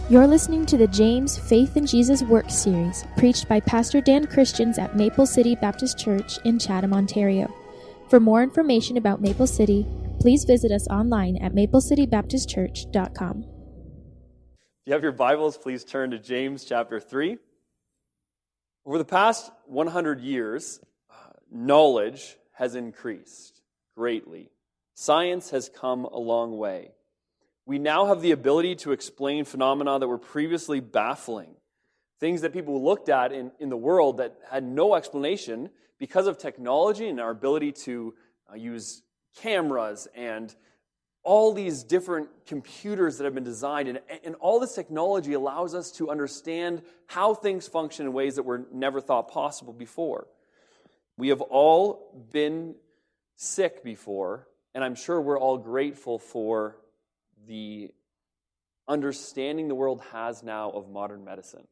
You're listening to the James Faith in Jesus Work series, preached by Pastor Dan Christians at Maple City Baptist Church in Chatham, Ontario. For more information about Maple City, please visit us online at maplecitybaptistchurch.com. If you have your Bibles, please turn to James chapter 3. Over the past 100 years, knowledge has increased greatly. Science has come a long way. We now have the ability to explain phenomena that were previously baffling. Things that people looked at in the world that had no explanation because of technology and our ability to use cameras and all these different computers that have been designed. And all this technology allows us to understand how things function in ways that were never thought possible before. We have all been sick before, and I'm sure we're all grateful for the understanding the world has now of modern medicine.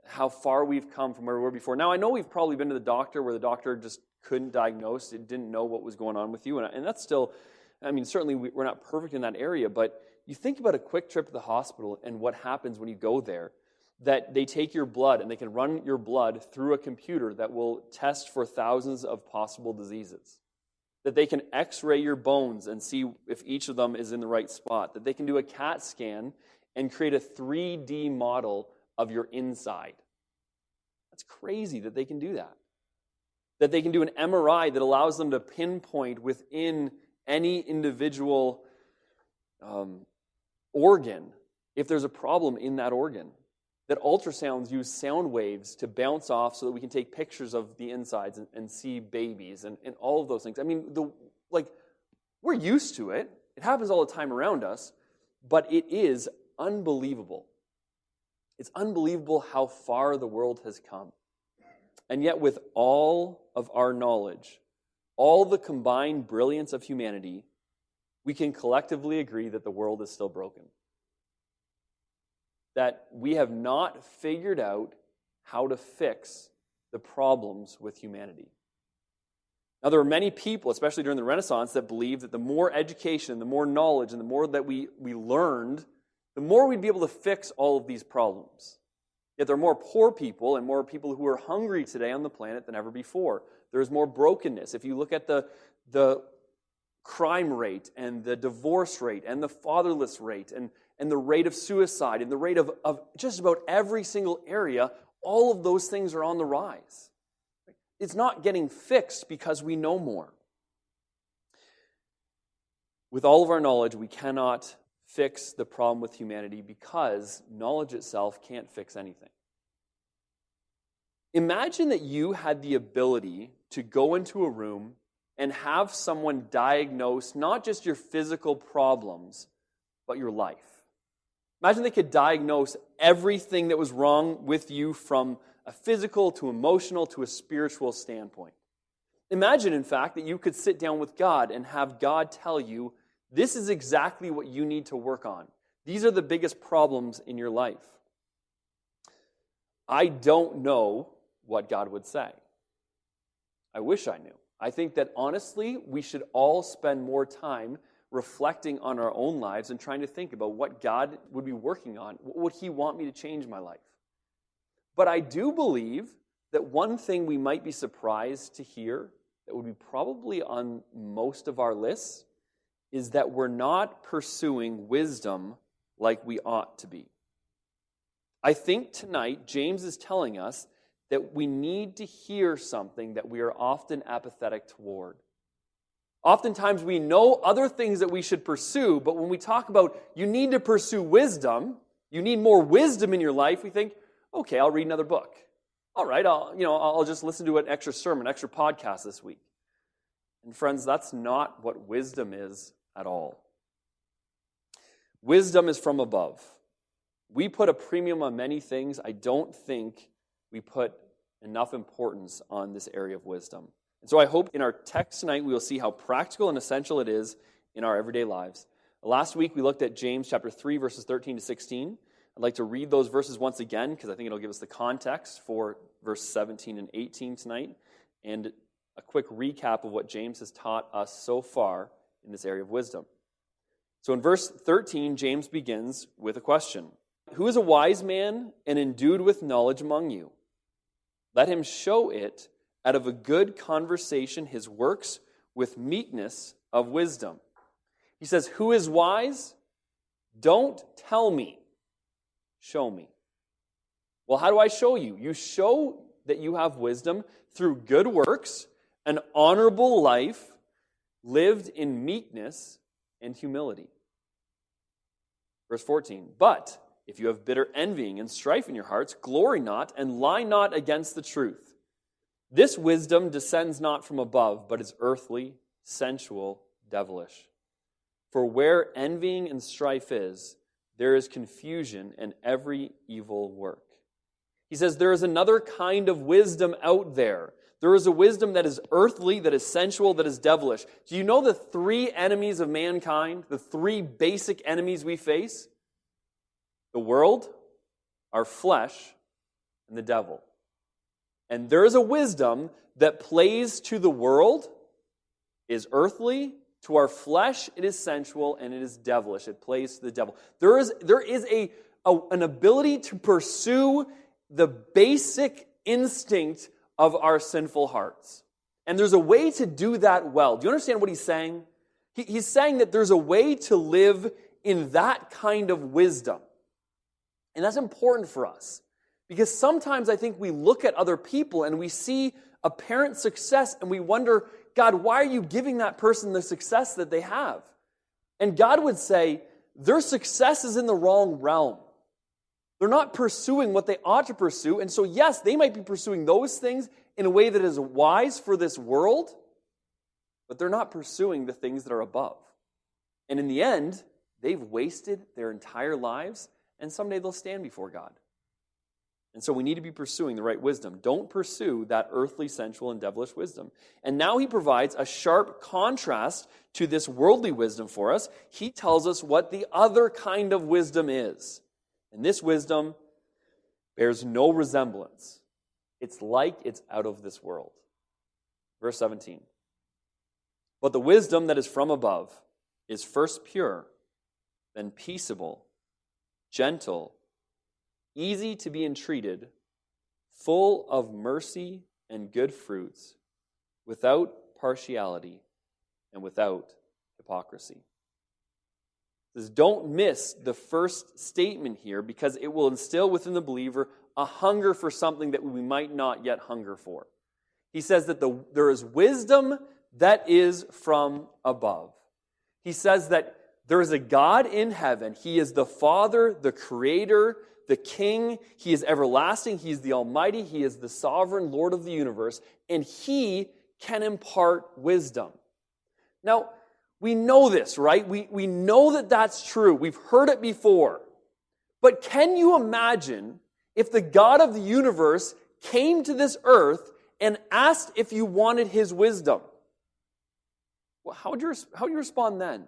How far we've come from where we were before. Now, I know we've probably been to the doctor where the doctor just couldn't diagnose, it didn't know what was going on with you, and that's still, certainly we're not perfect in that area, but you think about a quick trip to the hospital and what happens when you go there, that they take your blood and they can run your blood through a computer that will test for thousands of possible diseases. That they can x-ray your bones and see if each of them is in the right spot. That they can do a CAT scan and create a 3D model of your inside. That's crazy that they can do that. That they can do an MRI that allows them to pinpoint within any individual organ if there's a problem in that organ. That ultrasounds use sound waves to bounce off so that we can take pictures of the insides and see babies and all of those things. We're used to it. It happens all the time around us, but it is unbelievable. It's unbelievable how far the world has come. And yet with all of our knowledge, all the combined brilliance of humanity, we can collectively agree that the world is still broken. That we have not figured out how to fix the problems with humanity. Now, there were many people, especially during the Renaissance, that believed that the more education, the more knowledge, and the more that we learned, the more we'd be able to fix all of these problems. Yet there are more poor people and more people who are hungry today on the planet than ever before. There's more brokenness. If you look at the crime rate and the divorce rate and the fatherless rate and the rate of suicide, and the rate of just about every single area, all of those things are on the rise. It's not getting fixed because we know more. With all of our knowledge, we cannot fix the problem with humanity because knowledge itself can't fix anything. Imagine that you had the ability to go into a room and have someone diagnose not just your physical problems, but your life. Imagine they could diagnose everything that was wrong with you from a physical to emotional to a spiritual standpoint. Imagine, in fact, that you could sit down with God and have God tell you, this is exactly what you need to work on. These are the biggest problems in your life. I don't know what God would say. I wish I knew. I think that honestly, we should all spend more time reflecting on our own lives and trying to think about what God would be working on. What would He want me to change my life? But I do believe that one thing we might be surprised to hear that would be probably on most of our lists is that we're not pursuing wisdom like we ought to be. I think tonight James is telling us that we need to hear something that we are often apathetic toward. Oftentimes we know other things that we should pursue, but when we talk about you need to pursue wisdom, you need more wisdom in your life, we think, okay, I'll read another book. All right, I'll just listen to an extra sermon, extra podcast this week. And friends, that's not what wisdom is at all. Wisdom is from above. We put a premium on many things. I don't think we put enough importance on this area of wisdom. And so I hope in our text tonight we will see how practical and essential it is in our everyday lives. Last week we looked at James chapter 3, verses 13 to 16. I'd like to read those verses once again because I think it'll give us the context for verse 17 and 18 tonight and a quick recap of what James has taught us so far in this area of wisdom. So in verse 13, James begins with a question. Who is a wise man and endued with knowledge among you? Let him show it out of a good conversation, his works with meekness of wisdom. He says, who is wise? Don't tell me. Show me. Well, how do I show you? You show that you have wisdom through good works, an honorable life lived in meekness and humility. Verse 14, but if you have bitter envying and strife in your hearts, glory not and lie not against the truth. This wisdom descends not from above, but is earthly, sensual, devilish. For where envying and strife is, there is confusion and every evil work. He says there is another kind of wisdom out there. There is a wisdom that is earthly, that is sensual, that is devilish. Do you know the three enemies of mankind? The three basic enemies we face? The world, our flesh, and the devil. And there is a wisdom that plays to the world, is earthly, to our flesh it is sensual, and it is devilish. It plays to the devil. There is an ability to pursue the basic instinct of our sinful hearts. And there's a way to do that well. Do you understand what he's saying? He's saying that there's a way to live in that kind of wisdom. And that's important for us. Because sometimes I think we look at other people and we see apparent success and we wonder, God, why are you giving that person the success that they have? And God would say, their success is in the wrong realm. They're not pursuing what they ought to pursue. And so, yes, they might be pursuing those things in a way that is wise for this world, but they're not pursuing the things that are above. And in the end, they've wasted their entire lives, and someday they'll stand before God. And so we need to be pursuing the right wisdom. Don't pursue that earthly, sensual, and devilish wisdom. And now he provides a sharp contrast to this worldly wisdom for us. He tells us what the other kind of wisdom is. And this wisdom bears no resemblance. It's like it's out of this world. Verse 17. But the wisdom that is from above is first pure, then peaceable, gentle, easy to be entreated, full of mercy and good fruits, without partiality and without hypocrisy. Don't miss the first statement here, because it will instill within the believer a hunger for something that we might not yet hunger for. He says that there is wisdom that is from above. He says that there is a God in heaven. He is the Father, the Creator, the King. He is everlasting. He is the Almighty. He is the sovereign Lord of the universe. And He can impart wisdom. Now, we know this, right? We know that that's true. We've heard it before. But can you imagine if the God of the universe came to this earth and asked if you wanted His wisdom? Well, how would you respond then?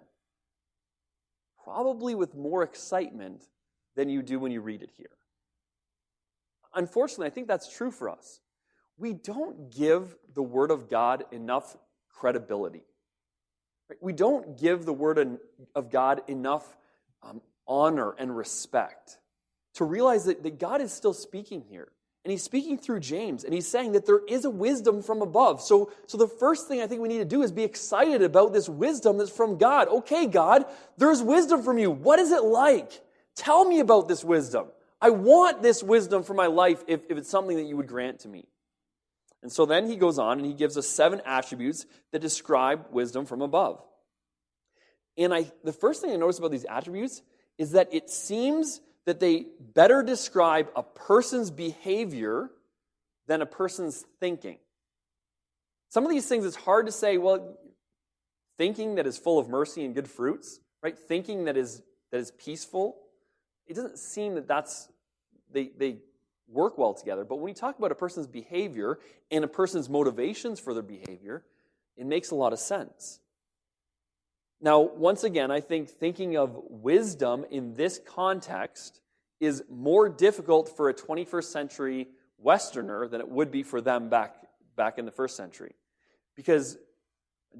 Probably with more excitement than you do when you read it here. Unfortunately, I think that's true for us. We don't give the Word of God enough credibility. We don't give the Word of God enough honor and respect to realize that God is still speaking here. And He's speaking through James, and He's saying that there is a wisdom from above. So the first thing I think we need to do is be excited about this wisdom that's from God. Okay, God, there's wisdom from you. What is it like? Tell me about this wisdom. I want this wisdom for my life if it's something that you would grant to me. And so then he goes on and he gives us 7 attributes that describe wisdom from above. And the first thing I notice about these attributes is that it seems that they better describe a person's behavior than a person's thinking. Some of these things, it's hard to say, well, thinking that is full of mercy and good fruits, right? Thinking that is peaceful. It doesn't seem that they work well together. But when you talk about a person's behavior and a person's motivations for their behavior, it makes a lot of sense. Now, once again, I think thinking of wisdom in this context is more difficult for a 21st century Westerner than it would be for them back in the first century. Because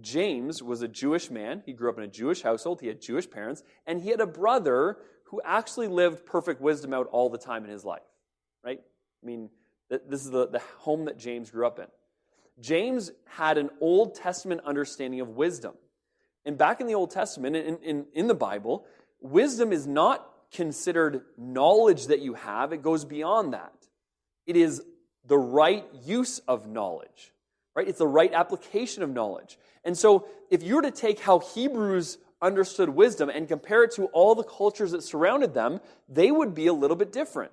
James was a Jewish man. He grew up in a Jewish household. He had Jewish parents. And he had a brother who actually lived perfect wisdom out all the time in his life, right? I mean, this is the home that James grew up in. James had an Old Testament understanding of wisdom. And back in the Old Testament, in the Bible, wisdom is not considered knowledge that you have. It goes beyond that. It is the right use of knowledge, right? It's the right application of knowledge. And so if you were to take how Hebrews understood wisdom and compare it to all the cultures that surrounded them, they would be a little bit different.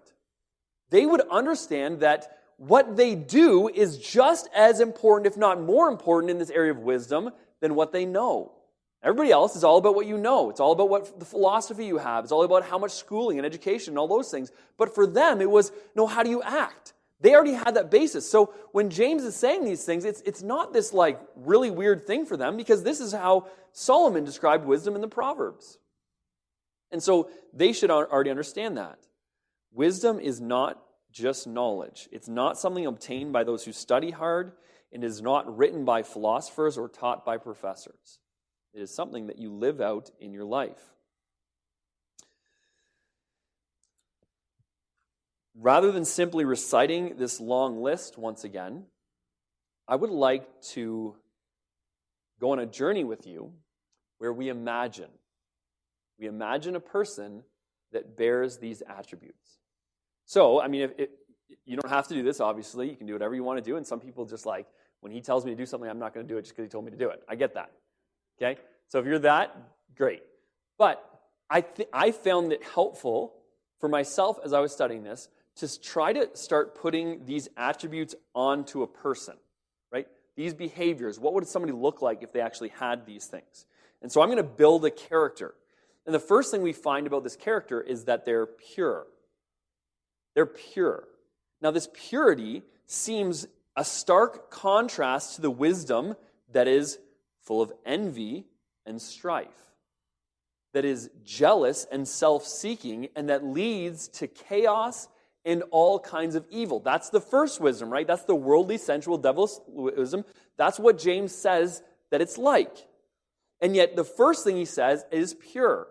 They would understand that what they do is just as important, if not more important, in this area of wisdom than what they know. Everybody else is all about what you know. It's all about what the philosophy you have. It's all about how much schooling and education and all those things. But for them, it was, no, how do you act? They already had that basis. So when James is saying these things, it's not this like really weird thing for them, because this is how Solomon described wisdom in the Proverbs. And so they should already understand that. Wisdom is not just knowledge. It's not something obtained by those who study hard, and is not written by philosophers or taught by professors. It is something that you live out in your life. Rather than simply reciting this long list once again, I would like to go on a journey with you where we imagine. We imagine a person that bears these attributes. So, I mean, if you don't have to do this, obviously. You can do whatever you want to do. And some people just like, when he tells me to do something, I'm not going to do it just because he told me to do it. I get that. Okay? So if you're that, great. But I found it helpful for myself as I was studying this to try to start putting these attributes onto a person, right? These behaviors. What would somebody look like if they actually had these things? And so I'm going to build a character. And the first thing we find about this character is that they're pure. They're pure. Now, this purity seems a stark contrast to the wisdom that is full of envy and strife, that is jealous and self-seeking, and that leads to chaos and all kinds of evil. That's the first wisdom, right? That's the worldly, sensual, devilish wisdom. That's what James says that it's like. And yet, the first thing he says is pure.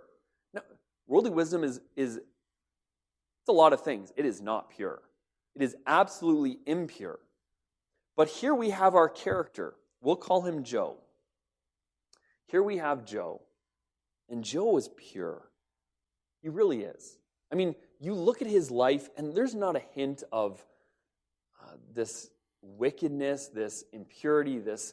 Now, worldly wisdom is it's a lot of things. It is not pure. It is absolutely impure. But here we have our character. We'll call him Joe. Here we have Joe. And Joe is pure. He really is. I mean, you look at his life, and there's not a hint of this wickedness, this impurity, this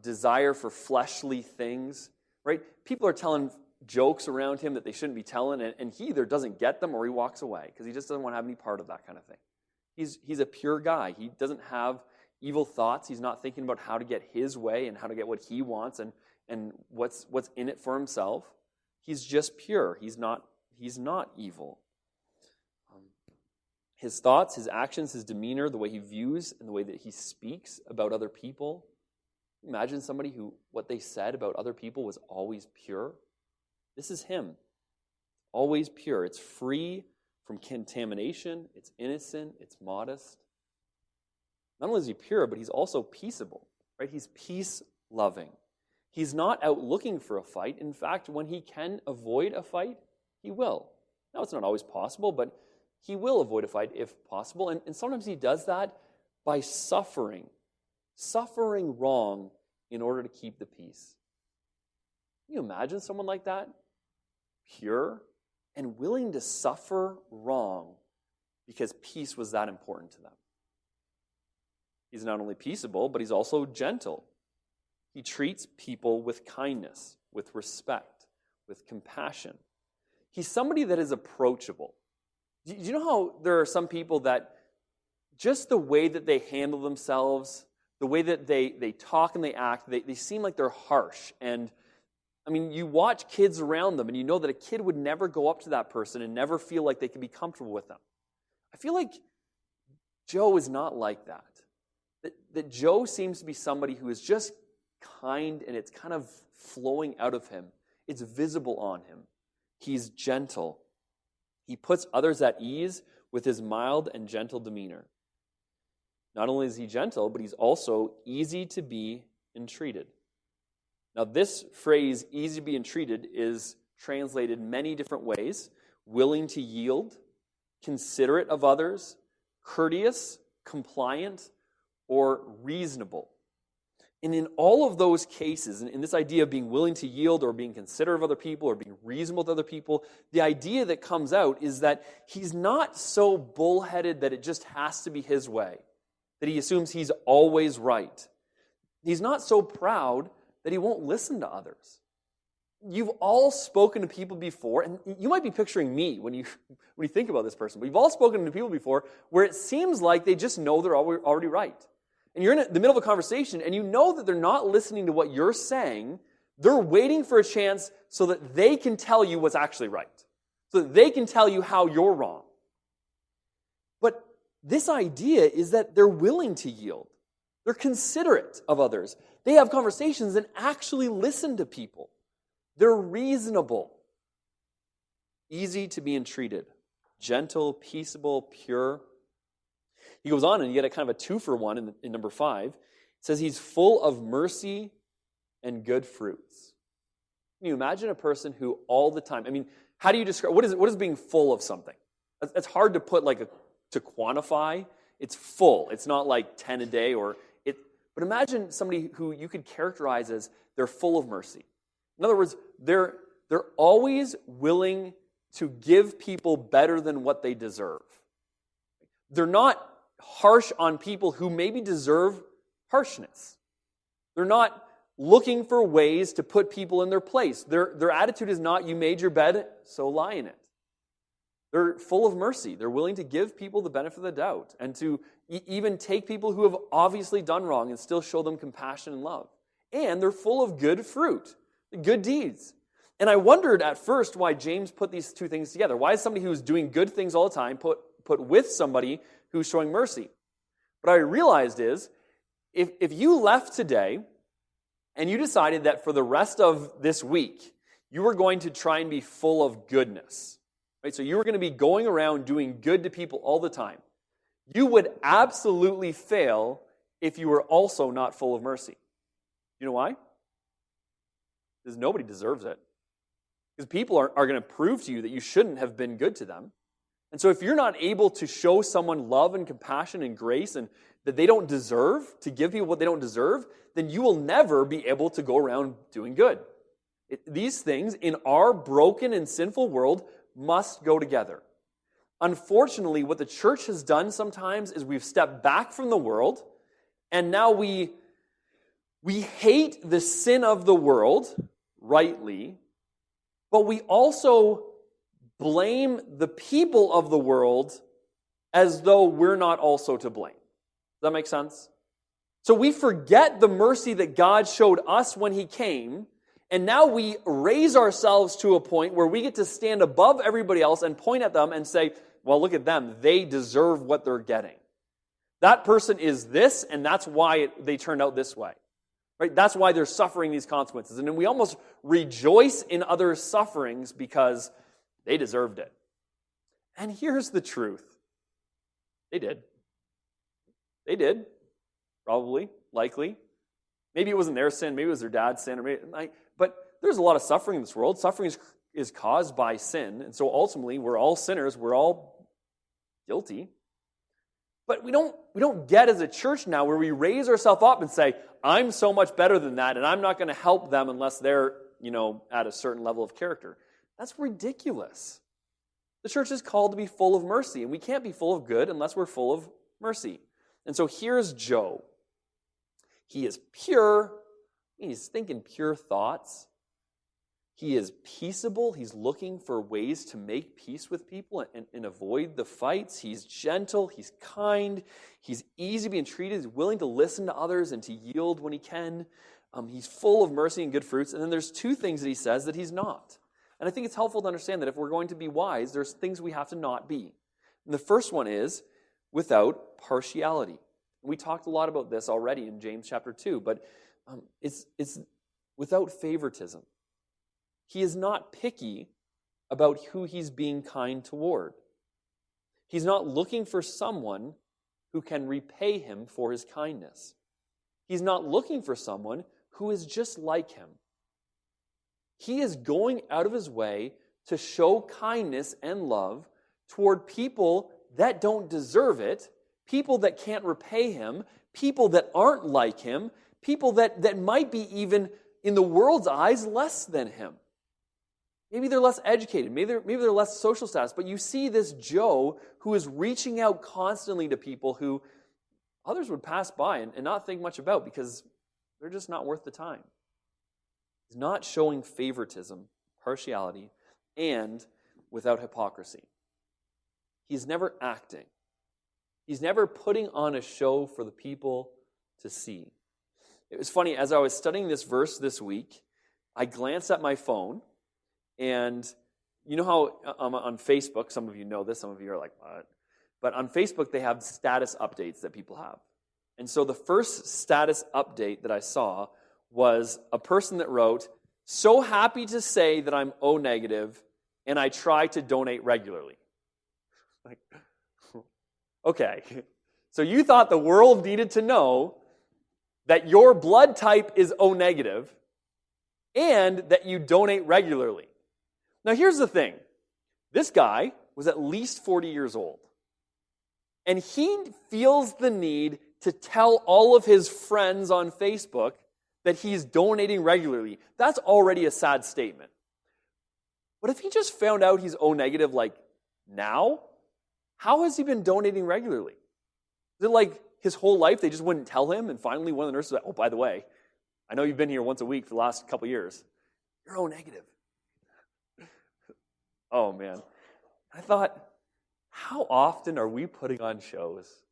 desire for fleshly things, right? People are telling jokes around him that they shouldn't be telling, and he either doesn't get them or he walks away because he just doesn't want to have any part of that kind of thing. He's a pure guy. He doesn't have evil thoughts. He's not thinking about how to get his way and how to get what he wants and what's in it for himself. He's just pure. He's not evil. His thoughts, his actions, his demeanor, the way he views and the way that he speaks about other people. Imagine somebody who what they said about other people was always pure. This is him. Always pure. It's free from contamination. It's innocent. It's modest. Not only is he pure, but he's also peaceable. Right? He's peace-loving. He's not out looking for a fight. In fact, when he can avoid a fight, he will. Now, it's not always possible, but he will avoid a fight if possible. And sometimes he does that by suffering wrong in order to keep the peace. Can you imagine someone like that? Pure and willing to suffer wrong because peace was that important to them. He's not only peaceable, but he's also gentle. He treats people with kindness, with respect, with compassion. He's somebody that is approachable. Do you know how there are some people that just the way that they handle themselves, the way that they talk and they act, they seem like they're harsh. And, I mean, you watch kids around them, and you know that a kid would never go up to that person and never feel like they could be comfortable with them. I feel like Joe is not like that. That Joe seems to be somebody who is just kind, and it's kind of flowing out of him. It's visible on him. He's gentle. He puts others at ease with his mild and gentle demeanor. Not only is he gentle, but he's also easy to be entreated. Now, this phrase, easy to be entreated, is translated many different ways. willing to yield, considerate of others, courteous, compliant, or reasonable. And in all of those cases, in this idea of being willing to yield or being considerate of other people or being reasonable to other people, the idea that comes out is that he's not so bullheaded that it just has to be his way, that he assumes he's always right. He's not so proud that he won't listen to others. You've all spoken to people before, and you might be picturing me when you think about this person, but you've all spoken to people before where it seems like they just know they're already right. And you're in the middle of a conversation, and you know that they're not listening to what you're saying. They're waiting for a chance so that they can tell you what's actually right, so that they can tell you how you're wrong. But this idea is that they're willing to yield. They're considerate of others. They have conversations and actually listen to people. They're reasonable, easy to be entreated, gentle, peaceable, pure. He goes on and you get a kind of a 2-for-1 in number 5. It says he's full of mercy and good fruits. Can you imagine a person who all the time, how do you describe, what is being full of something? It's hard to put to quantify. It's full. It's not like 10 a day but imagine somebody who you could characterize as they're full of mercy. In other words, they're always willing to give people better than what they deserve. They're not harsh on people who maybe deserve harshness. They're not looking for ways to put people in their place. Their attitude is not, you made your bed, so lie in it. They're full of mercy. They're willing to give people the benefit of the doubt and to even take people who have obviously done wrong and still show them compassion and love. And they're full of good fruit, good deeds. And I wondered at first why James put these two things together. Why is somebody who's doing good things all the time put with somebody who's showing mercy? What I realized is, if you left today and you decided that for the rest of this week, you were going to try and be full of goodness, right? So you were going to be going around doing good to people all the time. You would absolutely fail if you were also not full of mercy. You know why? Because nobody deserves it. Because people are going to prove to you that you shouldn't have been good to them. And so if you're not able to show someone love and compassion and grace and that they don't deserve, to give people what they don't deserve, then you will never be able to go around doing good. These things in our broken and sinful world must go together. Unfortunately, what the church has done sometimes is we've stepped back from the world, and now we hate the sin of the world, rightly, but we also blame the people of the world as though we're not also to blame. Does that make sense? So we forget the mercy that God showed us when He came, and now we raise ourselves to a point where we get to stand above everybody else and point at them and say, well, look at them. They deserve what they're getting. That person is this, and that's why they turned out this way. Right? That's why they're suffering these consequences. And then we almost rejoice in others' sufferings because they deserved it. And here's the truth. They did. They did. Probably. Likely. Maybe it wasn't their sin. Maybe it was their dad's sin. But there's a lot of suffering in this world. Suffering is caused by sin. And so ultimately, we're all sinners. We're all guilty. But we don't get as a church now where we raise ourselves up and say, I'm so much better than that, and I'm not going to help them unless they're, at a certain level of character. That's ridiculous. The church is called to be full of mercy, and we can't be full of good unless we're full of mercy. And so here's Joe. He is pure. He's thinking pure thoughts. He is peaceable. He's looking for ways to make peace with people and avoid the fights. He's gentle. He's kind. He's easy to be entreated. He's willing to listen to others and to yield when he can. He's full of mercy and good fruits. And then there's two things that he says that he's not. And I think it's helpful to understand that if we're going to be wise, there's things we have to not be. And the first one is without partiality. We talked a lot about this already in James chapter 2, but it's without favoritism. He is not picky about who he's being kind toward. He's not looking for someone who can repay him for his kindness. He's not looking for someone who is just like him. He is going out of his way to show kindness and love toward people that don't deserve it, people that can't repay him, people that aren't like him, people that might be even, in the world's eyes, less than him. Maybe they're less educated, maybe they're less social status, but you see this Joe who is reaching out constantly to people who others would pass by and not think much about because they're just not worth the time. He's not showing favoritism, partiality, and without hypocrisy. He's never acting. He's never putting on a show for the people to see. It was funny, as I was studying this verse this week, I glanced at my phone, and you know how on Facebook, some of you know this, some of you are like, what? But on Facebook, they have status updates that people have. And so the first status update that I saw was a person that wrote, "So happy to say that I'm O negative, and I try to donate regularly." Like, okay. So you thought the world needed to know that your blood type is O negative and that you donate regularly. Now here's the thing. This guy was at least 40 years old. And he feels the need to tell all of his friends on Facebook that he's donating regularly. That's already a sad statement. But if he just found out he's O negative like now, how has he been donating regularly? Is it like his whole life they just wouldn't tell him, and finally one of the nurses was like, "Oh, by the way, I know you've been here once a week for the last couple years. You're O negative." Oh man. I thought, how often are we putting on shows?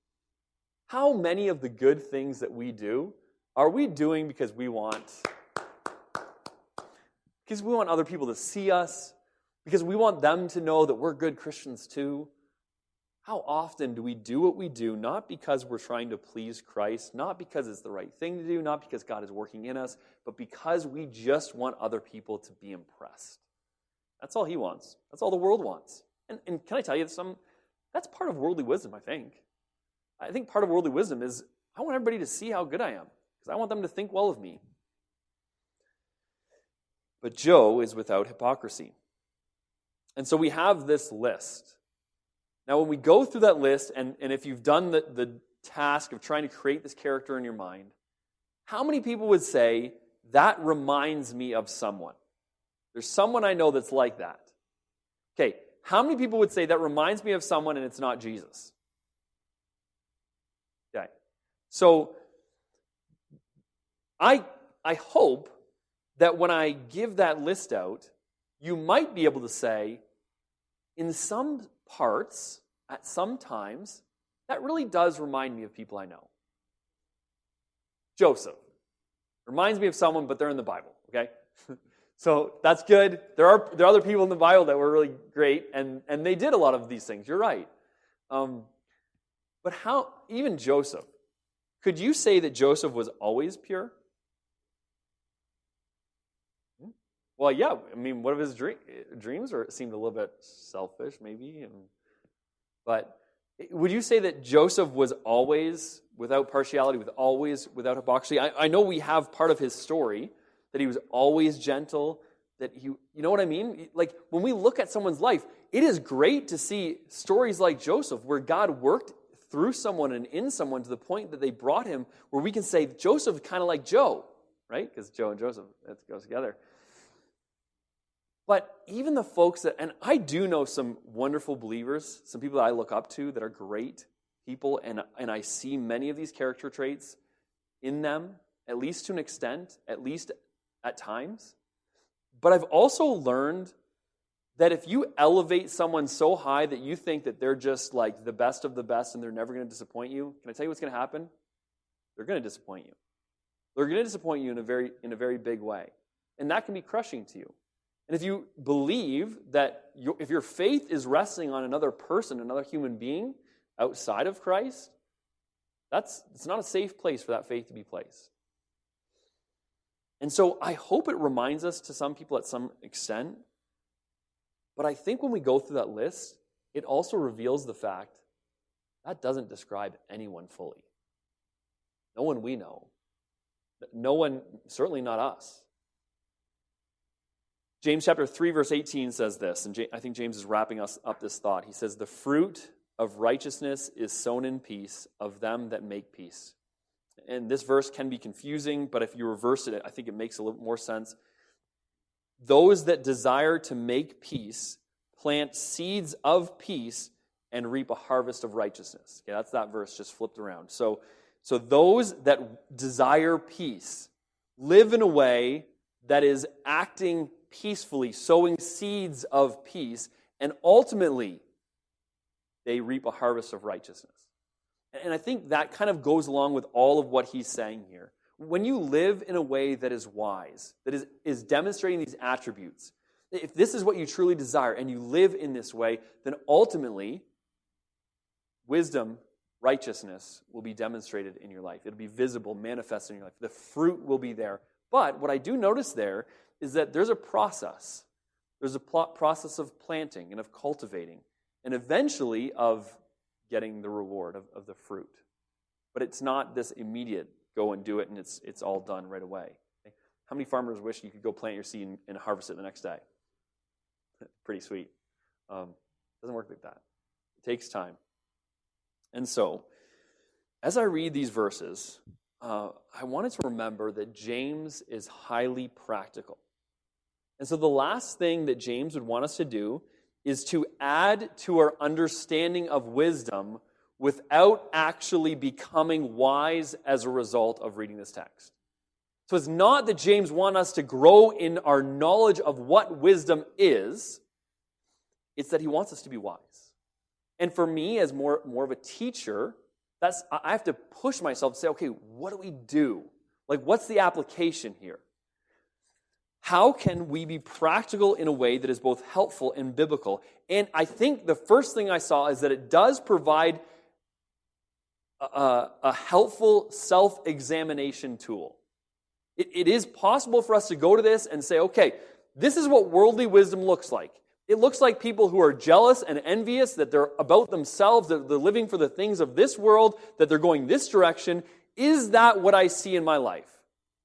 How many of the good things that we do are we doing because we want other people to see us, because we want them to know that we're good Christians too? How often do we do what we do not because we're trying to please Christ, not because it's the right thing to do, not because God is working in us, but because we just want other people to be impressed? That's all he wants. That's all the world wants. And can I tell you that's part of worldly wisdom, I think. I think part of worldly wisdom is I want everybody to see how good I am, because I want them to think well of me. But Joe is without hypocrisy. And so we have this list. Now, when we go through that list, and if you've done the task of trying to create this character in your mind, how many people would say, that reminds me of someone? There's someone I know that's like that. Okay, how many people would say, that reminds me of someone and it's not Jesus? Okay, so I hope that when I give that list out, you might be able to say, in some parts, at some times, that really does remind me of people I know. Joseph reminds me of someone, but they're in the Bible, okay? So that's good. There are other people in the Bible that were really great, and they did a lot of these things. You're right. But how, even Joseph, could you say that Joseph was always pure? Well, yeah. I mean, one of his dreams seemed a little bit selfish, maybe. But would you say that Joseph was always without partiality, always without hypocrisy? I know we have part of his story, that he was always gentle, that you know what I mean? Like, when we look at someone's life, it is great to see stories like Joseph, where God worked through someone and in someone to the point that they brought him, where we can say Joseph is kind of like Joe, right? Because Joe and Joseph, that goes together. But even the folks that, and I do know some wonderful believers, some people that I look up to that are great people, and I see many of these character traits in them, at least to an extent, at least at times. But I've also learned that if you elevate someone so high that you think that they're just like the best of the best and they're never going to disappoint you, can I tell you what's going to happen? They're going to disappoint you. They're going to disappoint you in a very big way. And that can be crushing to you. And if you believe that if your faith is resting on another person, another human being outside of Christ, it's not a safe place for that faith to be placed. And so I hope it reminds us to some people at some extent, but I think when we go through that list, it also reveals the fact that doesn't describe anyone fully. No one we know. No one, certainly not us. James chapter 3, verse 18 says this, and I think James is wrapping us up this thought. He says, "The fruit of righteousness is sown in peace of them that make peace." And this verse can be confusing, but if you reverse it, I think it makes a little more sense. Those that desire to make peace plant seeds of peace and reap a harvest of righteousness. Okay, that's that verse just flipped around. So those that desire peace live in a way that is acting peacefully, sowing seeds of peace, and ultimately they reap a harvest of righteousness. And I think that kind of goes along with all of what he's saying here. When you live in a way that is wise, that is demonstrating these attributes, if this is what you truly desire and you live in this way, then ultimately wisdom, righteousness will be demonstrated in your life. It'll be visible, manifested in your life. The fruit will be there. But what I do notice there is that there's a process. There's a process of planting and of cultivating and eventually of getting the reward of the fruit. But it's not this immediate go and do it and it's all done right away. Okay? How many farmers wish you could go plant your seed and harvest it the next day? Pretty sweet. Doesn't work like that. It takes time. And so, as I read these verses, I wanted to remember that James is highly practical. And so the last thing that James would want us to do is to add to our understanding of wisdom without actually becoming wise as a result of reading this text. So it's not that James wants us to grow in our knowledge of what wisdom is. It's that he wants us to be wise. And for me, as more of a teacher, I have to push myself to say, okay, what do we do? Like, what's the application here? How can we be practical in a way that is both helpful and biblical? And I think the first thing I saw is that it does provide a helpful self-examination tool. It is possible for us to go to this and say, okay, this is what worldly wisdom looks like. It looks like people who are jealous and envious, that they're about themselves, that they're living for the things of this world, that they're going this direction. Is that what I see in my life?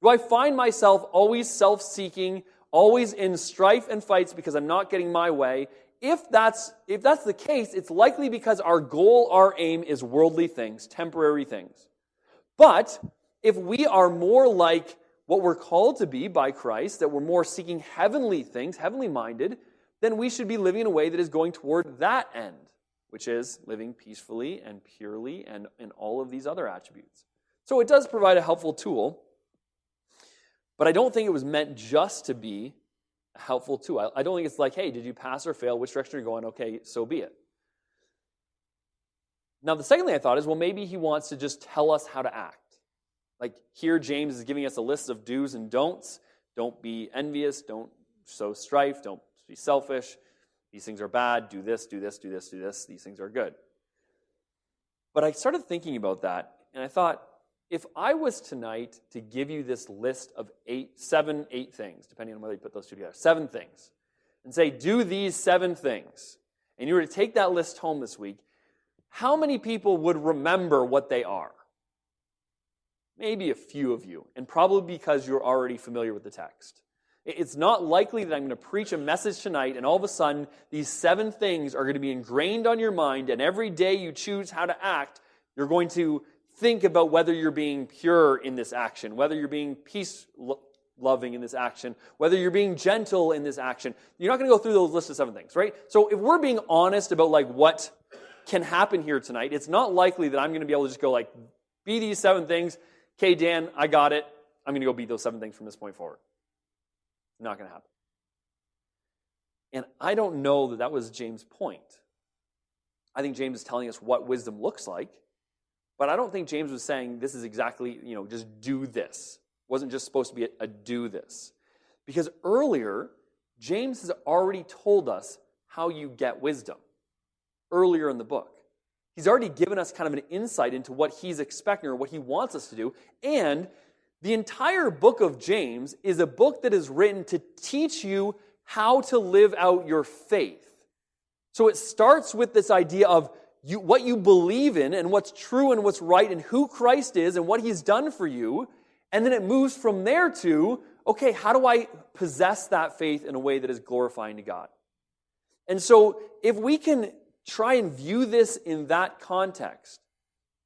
Do I find myself always self-seeking, always in strife and fights because I'm not getting my way? If that's the case, it's likely because our goal, our aim is worldly things, temporary things. But if we are more like what we're called to be by Christ, that we're more seeking heavenly things, heavenly minded, then we should be living in a way that is going toward that end, which is living peacefully and purely and all of these other attributes. So it does provide a helpful tool, but I don't think it was meant just to be a helpful tool. I don't think it's like, hey, did you pass or fail? Which direction you're going? Okay, so be it. Now, the second thing I thought is, well, maybe he wants to just tell us how to act. Like here, James is giving us a list of do's and don'ts. Don't be envious. Don't sow strife. Don't be selfish. These things are bad. Do this, do this, do this, do this. These things are good. But I started thinking about that, and I thought, if I was tonight to give you this list of 8 things, depending on whether you put those two together, 7 things, and say, do these 7 things, and you were to take that list home this week, how many people would remember what they are? Maybe a few of you, and probably because you're already familiar with the text. It's not likely that I'm going to preach a message tonight, and all of a sudden, these 7 things are going to be ingrained on your mind, and every day you choose how to act, you're going to think about whether you're being pure in this action, whether you're being peace-loving in this action, whether you're being gentle in this action. You're not going to go through those list of 7 things, right? So if we're being honest about like what can happen here tonight, it's not likely that I'm going to be able to just go like, be these 7 things. Okay, Dan, I got it. I'm going to go be those 7 things from this point forward. Not going to happen. And I don't know that that was James' point. I think James is telling us what wisdom looks like, but I don't think James was saying this is exactly, just do this. It wasn't just supposed to be a do this. Because earlier, James has already told us how you get wisdom. Earlier in the book. He's already given us kind of an insight into what he's expecting or what he wants us to do. And the entire book of James is a book that is written to teach you how to live out your faith. So it starts with this idea of what you believe in and what's true and what's right and who Christ is and what he's done for you. And then it moves from there to, okay, how do I possess that faith in a way that is glorifying to God? And so if we can try and view this in that context,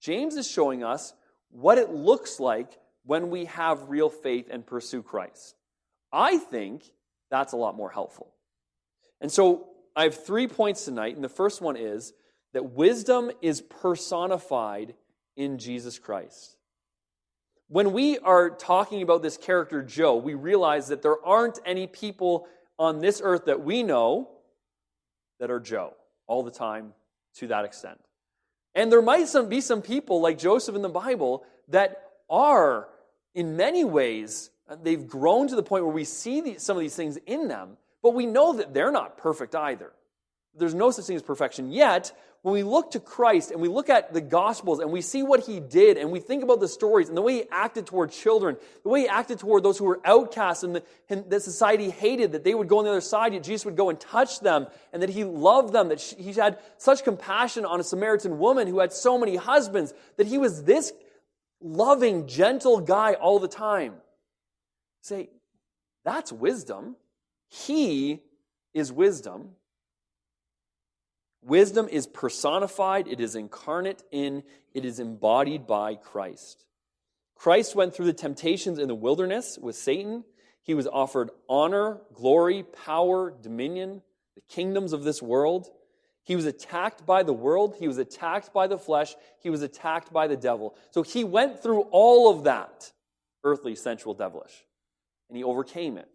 James is showing us what it looks like when we have real faith and pursue Christ. I think that's a lot more helpful. And so I have 3 points tonight, and the first one is that wisdom is personified in Jesus Christ. When we are talking about this character Joe, we realize that there aren't any people on this earth that we know that are Joe all the time to that extent. And there might be some people like Joseph in the Bible that are, in many ways, they've grown to the point where we see some of these things in them, but we know that they're not perfect either. There's no such thing as perfection. Yet, when we look to Christ and we look at the Gospels and we see what He did and we think about the stories and the way He acted toward children, the way He acted toward those who were outcasts and that society hated, that they would go on the other side, yet Jesus would go and touch them, and that He loved them, that He had such compassion on a Samaritan woman who had so many husbands, that He was this loving, gentle guy all the time. Say, that's wisdom. He is wisdom. Wisdom is personified, it is incarnate in, it is embodied by Christ. Christ went through the temptations in the wilderness with Satan. He was offered honor, glory, power, dominion, the kingdoms of this world. He was attacked by the world. He was attacked by the flesh. He was attacked by the devil. So He went through all of that, earthly, sensual, devilish, and He overcame it.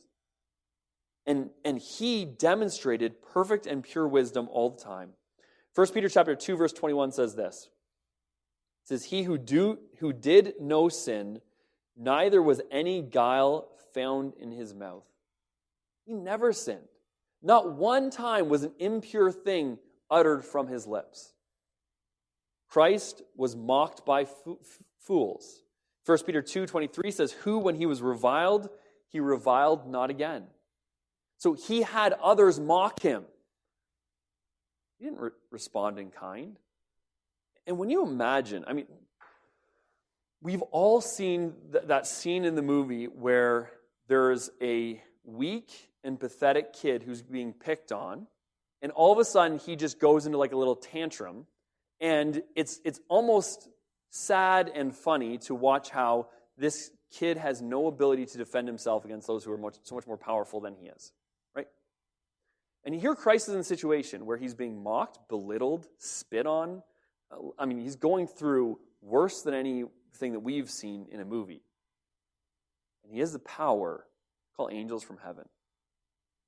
And He demonstrated perfect and pure wisdom all the time. 1 Peter chapter 2, verse 21 says this. It says, He who did no sin, neither was any guile found in His mouth. He never sinned. Not one time was an impure thing uttered from His lips. Christ was mocked by fools. 1 Peter 2:23 says, Who, when He was reviled, He reviled not again. So He had others mock Him. He didn't respond in kind. And when you imagine, we've all seen that scene in the movie where there's a weak and pathetic kid who's being picked on, and all of a sudden he just goes into like a little tantrum, and it's almost sad and funny to watch how this kid has no ability to defend himself against those who are so much more powerful than he is. And here Christ is in a situation where He's being mocked, belittled, spit on. He's going through worse than anything that we've seen in a movie. And He has the power, call angels from heaven.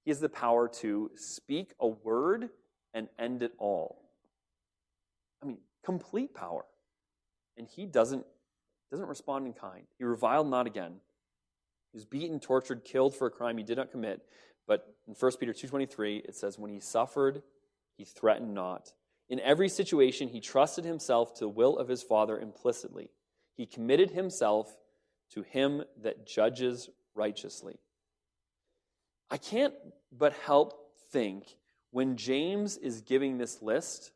He has the power to speak a word and end it all. Complete power. And He doesn't respond in kind. He reviled not again. He was beaten, tortured, killed for a crime He did not commit. But in 1 Peter 2:23, it says, when He suffered, He threatened not. In every situation, He trusted Himself to the will of His Father implicitly. He committed Himself to Him that judges righteously. I can't but help think when James is giving this list,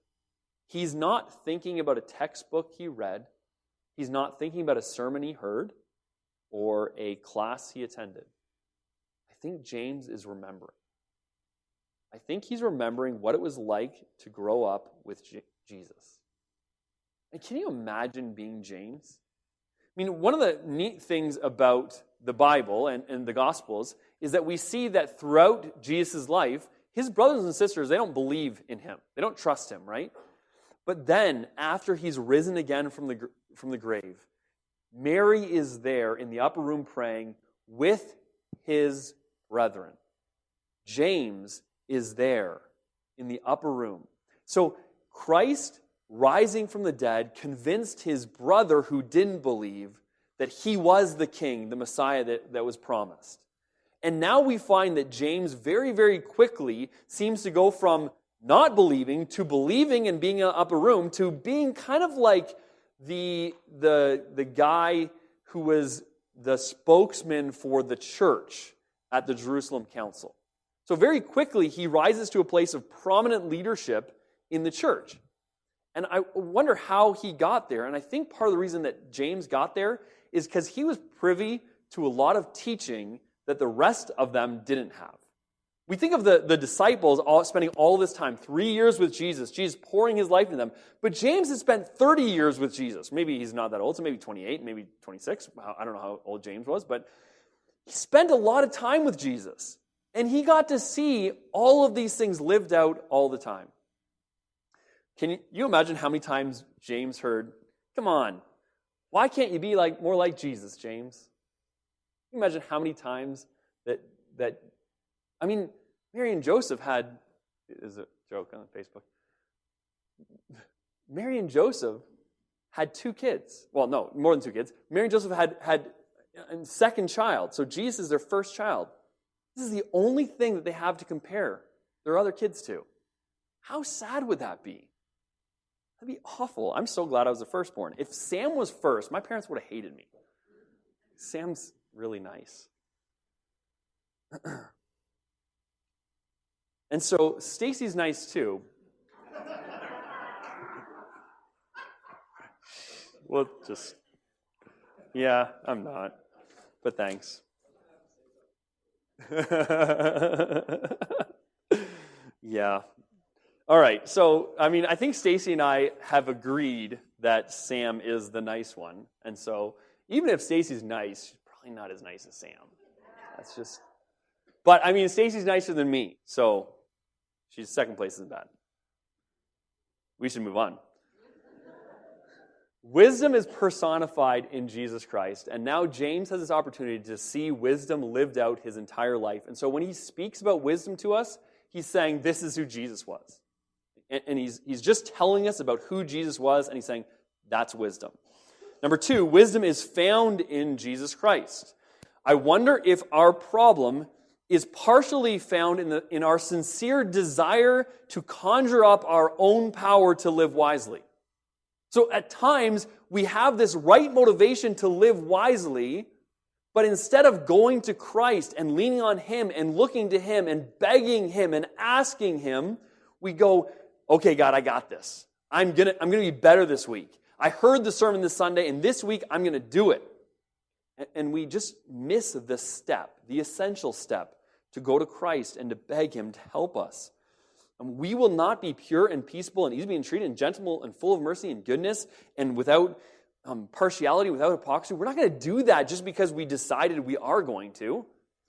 he's not thinking about a textbook he read. He's not thinking about a sermon he heard or a class he attended. I think James is remembering. I think he's remembering what it was like to grow up with Jesus. And can you imagine being James? One of the neat things about the Bible and the Gospels is that we see that throughout Jesus' life, His brothers and sisters, they don't believe in Him. They don't trust Him, right? But then, after He's risen again from the grave, Mary is there in the upper room praying with His brethren. James is there in the upper room. So Christ, rising from the dead, convinced his brother who didn't believe that He was the King, the Messiah that was promised. And now we find that James very, very quickly seems to go from not believing to believing and being in the upper room to being kind of like the guy who was the spokesman for the church at the Jerusalem Council. So very quickly, he rises to a place of prominent leadership in the church. And I wonder how he got there. And I think part of the reason that James got there is because he was privy to a lot of teaching that the rest of them didn't have. We think of the disciples spending all this time, 3 years with Jesus pouring his life into them. But James has spent 30 years with Jesus. Maybe he's not that old, so maybe 28, maybe 26. I don't know how old James was, but he spent a lot of time with Jesus. And he got to see all of these things lived out all the time. Can you imagine how many times James heard, "Come on, why can't you be more like Jesus, James?" Can you imagine how many times that Mary and Joseph had, is a joke on Facebook. Mary and Joseph had 2 kids. Well, no, more than 2 kids. Mary and Joseph had a second child. So Jesus is their first child. This is the only thing that they have to compare their other kids to. How sad would that be? That'd be awful. I'm so glad I was the firstborn. If Sam was first, my parents would have hated me. Sam's really nice. And so Stacy's nice too. Well, yeah, I'm not. But thanks. Yeah. All right. So, I think Stacy and I have agreed that Sam is the nice one. And so, even if Stacy's nice, she's probably not as nice as Sam. That's just... But, Stacy's nicer than me. So, she's second place isn't bad. We should move on. Wisdom is personified in Jesus Christ, and now James has this opportunity to see wisdom lived out his entire life. And so when he speaks about wisdom to us, he's saying this is who Jesus was. And he's just telling us about who Jesus was, and he's saying that's wisdom. Number 2, wisdom is found in Jesus Christ. I wonder if our problem is partially found in our sincere desire to conjure up our own power to live wisely. So at times, we have this right motivation to live wisely, but instead of going to Christ and leaning on him and looking to him and begging him and asking him, we go, "Okay, God, I got this. I'm gonna be better this week. I heard the sermon this Sunday, and this week I'm going to do it." And we just miss the step, the essential step, to go to Christ and to beg him to help us. We will not be pure and peaceable and easy being treated and gentle and full of mercy and goodness and without partiality, without hypocrisy. We're not going to do that just because we decided we are going to.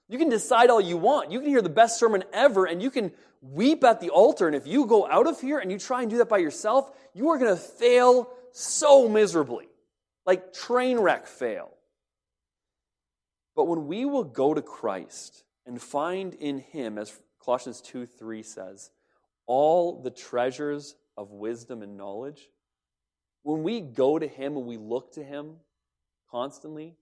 You can decide all you want. You can hear the best sermon ever and you can weep at the altar. And if you go out of here and you try and do that by yourself, you are going to fail so miserably. Like train wreck fail. But when we will go to Christ and find in him, as Colossians 2:3 says, all the treasures of wisdom and knowledge, when we go to him and we look to him constantly,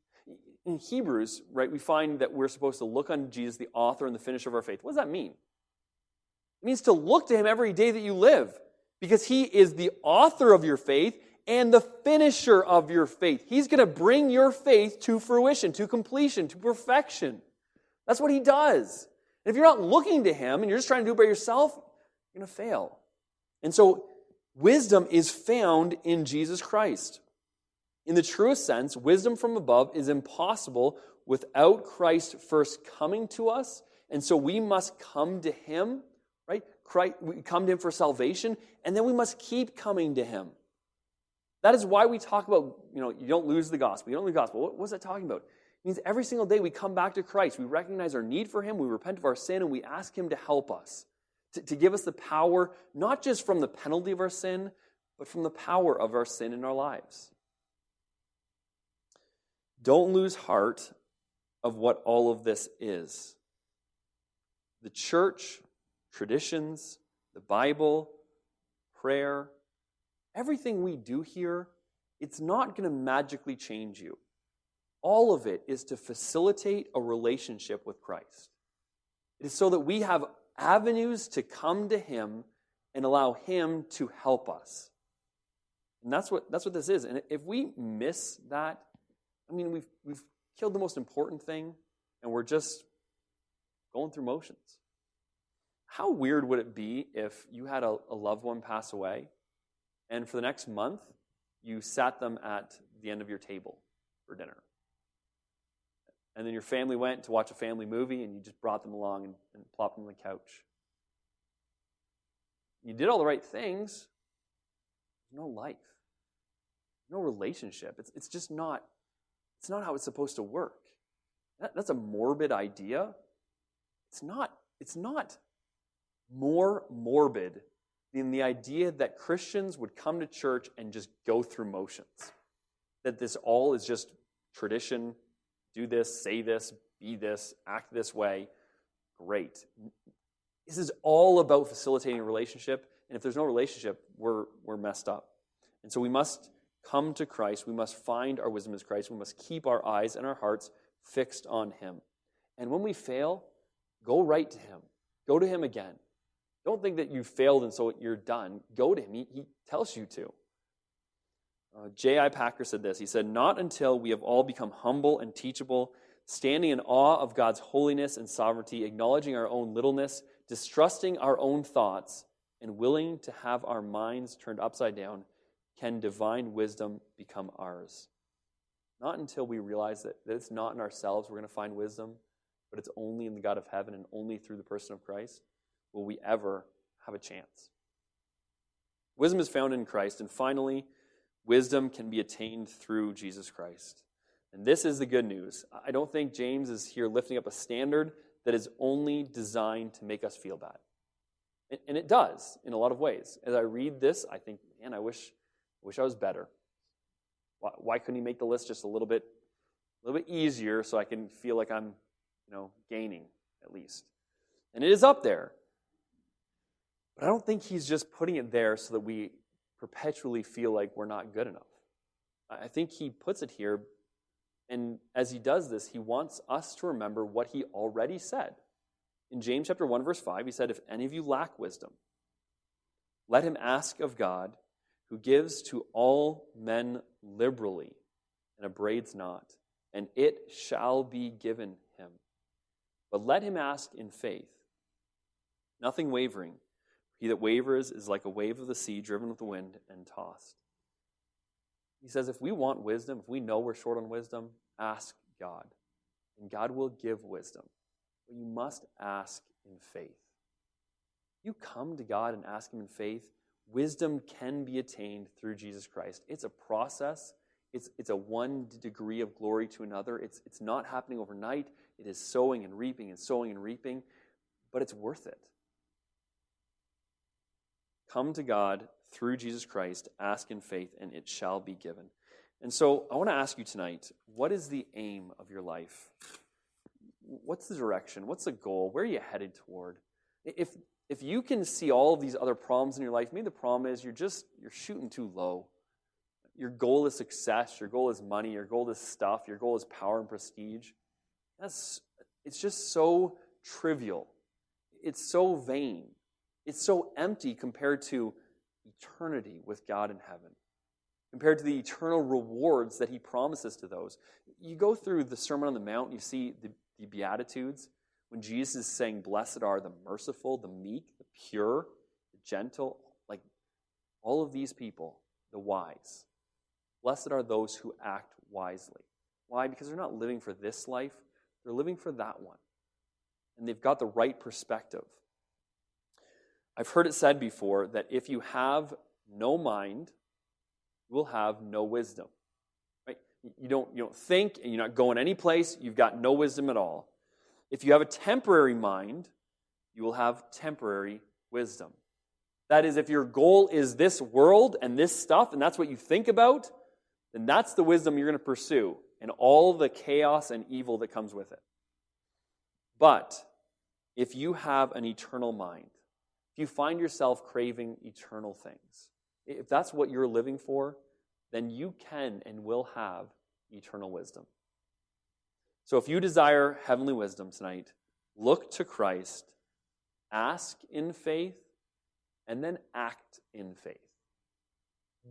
in Hebrews, right, we find that we're supposed to look on Jesus, the author and the finisher of our faith. What does that mean? It means to look to him every day that you live, because he is the author of your faith and the finisher of your faith. He's going to bring your faith to fruition, to completion, to perfection. That's what he does. And if you're not looking to him and you're just trying to do it by yourself, you're going to fail. And so wisdom is found in Jesus Christ. In the truest sense, wisdom from above is impossible without Christ first coming to us. And so we must come to him, right? We come to him for salvation, and then we must keep coming to him. That is why we talk about, you don't lose the gospel. You don't lose the gospel. What is that talking about? It means every single day we come back to Christ. We recognize our need for him. We repent of our sin, and we ask him to help us. To give us the power, not just from the penalty of our sin, but from the power of our sin in our lives. Don't lose heart of what all of this is. The church, traditions, the Bible, prayer, everything we do here, it's not going to magically change you. All of it is to facilitate a relationship with Christ. It is so that we have avenues to come to him and allow him to help us. And that's what this is. And if we miss that, we've killed the most important thing, and we're just going through motions. How weird would it be if you had a loved one pass away, and for the next month, you sat them at the end of your table for dinner? And then your family went to watch a family movie, and you just brought them along and plopped them on the couch. You did all the right things. There's no life. No relationship. It's just not, it's not how it's supposed to work. That's a morbid idea. It's not more morbid than the idea that Christians would come to church and just go through motions. That this all is just tradition, do this, say this, be this, act this way. Great. This is all about facilitating a relationship, and if there's no relationship, we're messed up. And so we must come to Christ. We must find our wisdom as Christ. We must keep our eyes and our hearts fixed on Him. And when we fail, go right to Him. Go to Him again. Don't think that you failed and so you're done. Go to Him. He tells you to. J.I. Packer said this. He said, "Not until we have all become humble and teachable, standing in awe of God's holiness and sovereignty, acknowledging our own littleness, distrusting our own thoughts, and willing to have our minds turned upside down, can divine wisdom become ours." Not until we realize that it's not in ourselves we're going to find wisdom, but it's only in the God of heaven and only through the person of Christ will we ever have a chance. Wisdom is found in Christ, and finally, wisdom can be attained through Jesus Christ. And this is the good news. I don't think James is here lifting up a standard that is only designed to make us feel bad. And it does in a lot of ways. As I read this, I think, man, I wish I was better. Why couldn't he make the list just a little bit easier so I can feel like I'm, gaining at least? And it is up there. But I don't think he's just putting it there so that we perpetually feel like we're not good enough. I think he puts it here, and as he does this, he wants us to remember what he already said. In James chapter 1, verse 5, he said, "If any of you lack wisdom, let him ask of God, who gives to all men liberally and upbraids not, and it shall be given him. But let him ask in faith, nothing wavering. He that wavers is like a wave of the sea driven with the wind and tossed." He says if we want wisdom, if we know we're short on wisdom, ask God, and God will give wisdom. But you must ask in faith. You come to God and ask Him in faith, wisdom can be attained through Jesus Christ. It's a process. It's a one degree of glory to another. It's not happening overnight. It is sowing and reaping and sowing and reaping, but it's worth it. Come to God through Jesus Christ, ask in faith, and it shall be given. And so I want to ask you tonight, what is the aim of your life? What's the direction? What's the goal? Where are you headed toward? If you can see all of these other problems in your life, maybe the problem is you're shooting too low. Your goal is success, your goal is money, your goal is stuff, your goal is power and prestige. It's just so trivial. It's so vain. It's so empty compared to eternity with God in heaven, compared to the eternal rewards that He promises to those. You go through the Sermon on the Mount, you see the Beatitudes, when Jesus is saying, "Blessed are the merciful, the meek, the pure, the gentle," like all of these people, the wise. Blessed are those who act wisely. Why? Because they're not living for this life, they're living for that one. And they've got the right perspective. I've heard it said before that if you have no mind, you will have no wisdom. Right? You don't think, and you're not going any place, you've got no wisdom at all. If you have a temporary mind, you will have temporary wisdom. That is, if your goal is this world and this stuff, and that's what you think about, then that's the wisdom you're going to pursue, and all the chaos and evil that comes with it. But if you have an eternal mind, if you find yourself craving eternal things, if that's what you're living for, then you can and will have eternal wisdom. So if you desire heavenly wisdom tonight, look to Christ, ask in faith, and then act in faith.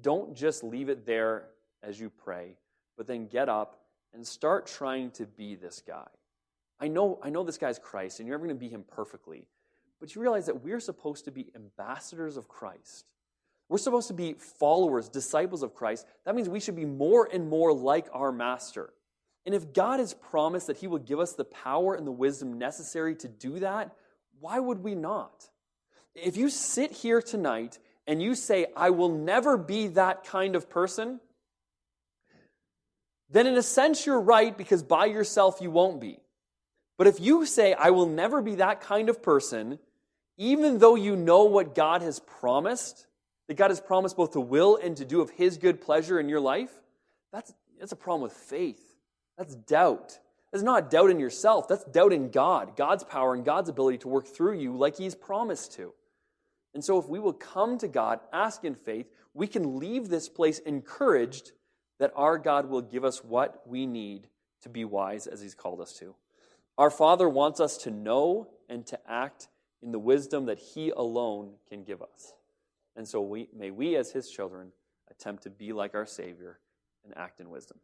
Don't just leave it there as you pray, but then get up and start trying to be this guy. I know this guy's Christ, and you're never going to be him perfectly, but you realize that we're supposed to be ambassadors of Christ. We're supposed to be followers, disciples of Christ. That means we should be more and more like our Master. And if God has promised that he will give us the power and the wisdom necessary to do that, why would we not? If you sit here tonight and you say, I will never be that kind of person, then in a sense you're right, because by yourself you won't be. But if you say, I will never be that kind of person, even though you know what God has promised, that God has promised both to will and to do of his good pleasure in your life, that's a problem with faith. That's doubt. That's not doubt in yourself. That's doubt in God, God's power and God's ability to work through you like he's promised to. And so if we will come to God, ask in faith, we can leave this place encouraged that our God will give us what we need to be wise as he's called us to. Our Father wants us to know and to act in the wisdom that he alone can give us. And so may we as his children attempt to be like our Savior and act in wisdom.